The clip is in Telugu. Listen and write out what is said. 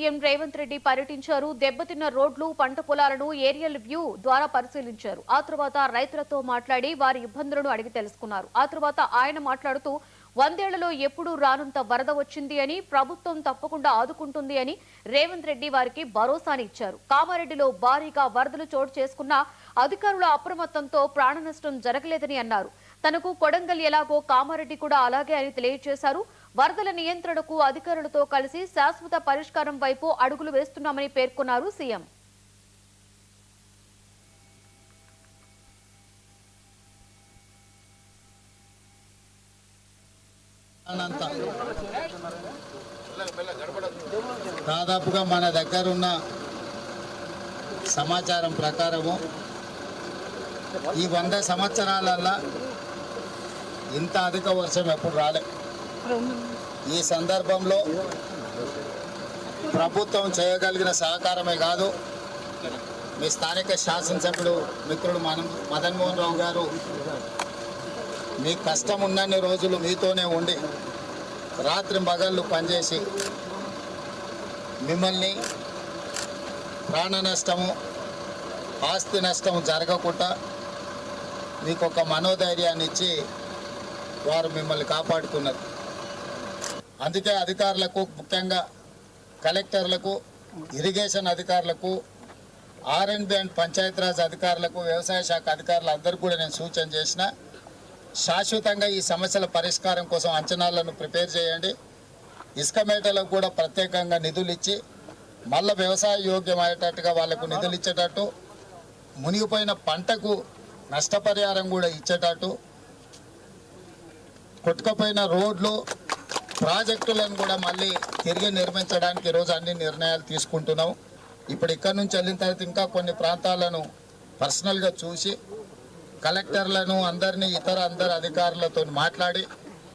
సీఎం రేవంత్ రెడ్డి పర్యటించారు. దెబ్బతిన్న రోడ్లు, పంట పొలాలను ఏరియల్ వ్యూ ద్వారా పరిశీలించారు. ఆ తర్వాత రైతులతో మాట్లాడి వారి ఇబ్బందులను అడిగి తెలుసుకున్నారు. ఆ తర్వాత ఆయన మాట్లాడుతూ 100 ఏళ్లలో ఎప్పుడూ రానంత వరద వచ్చింది అని, ప్రభుత్వం తప్పకుండా ఆదుకుంటుంది అని రేవంత్ రెడ్డి వారికి భరోసాని ఇచ్చారు. కామారెడ్డిలో భారీగా వరదలు చోటు చేసుకున్న అధికారుల అప్రమత్తంతో ప్రాణ నష్టం జరగలేదని అన్నారు. తనకు కొడంగల్ ఎలాగో కామారెడ్డి కూడా అలాగే అని తెలియజేశారు. వరదల నియంత్రణకు అధికారులతో కలిసి శాశ్వత పరిష్కారం వైపు అడుగులు వేస్తున్నామని పేర్కొన్నారు సీఎం. దాదాపుగా మన దగ్గర ఉన్న సమాచారం ప్రకారము ఈ 100 సంవత్సరాలల్లా ఇంత అధిక వర్షం ఎప్పుడు రాలే. ఈ సందర్భంలో ప్రభుత్వం చేయగలిగిన సహకారమే కాదు, మీ స్థానిక శాసనసభ్యుడు మిత్రుడు మదన్ మోహన్ రావు గారు మీ కష్టం ఉన్నన్ని రోజులు మీతోనే ఉండి రాత్రి పగళ్ళు పనిచేసి మిమ్మల్ని ప్రాణ నష్టము, ఆస్తి నష్టం జరగకుండా మీకు ఒక మనోధైర్యాన్ని ఇచ్చి వారు మిమ్మల్ని కాపాడుకున్నారు. అందుకే అధికారులకు, ముఖ్యంగా కలెక్టర్లకు, ఇరిగేషన్ అధికారులకు, ఆర్ఎండ్బి అండ్ పంచాయతీరాజ్ అధికారులకు, వ్యవసాయ శాఖ అధికారులందరూ కూడా నేను సూచన చేసిన, శాశ్వతంగా ఈ సమస్యల పరిష్కారం కోసం అంచనాలను ప్రిపేర్ చేయండి. ఇసుక మేటలకు కూడా ప్రత్యేకంగా నిధులు ఇచ్చి మళ్ళీ వ్యవసాయ యోగ్యం అయ్యేటట్టుగా వాళ్లకు నిధులు ఇచ్చేటట్టు, మునిగిపోయిన పంటకు నష్టపరిహారం కూడా ఇచ్చేటట్టు, కొట్టుకుపోయిన రోడ్లు, ప్రాజెక్టులను కూడా మళ్ళీ తిరిగి నిర్మించడానికి ఈరోజు అన్ని నిర్ణయాలు తీసుకుంటున్నాం. ఇప్పుడు ఇక్కడ నుంచి వెళ్ళిన తర్వాత ఇంకా కొన్ని ప్రాంతాలను పర్సనల్గా చూసి కలెక్టర్లను అందరినీ అందరు అధికారులతో మాట్లాడి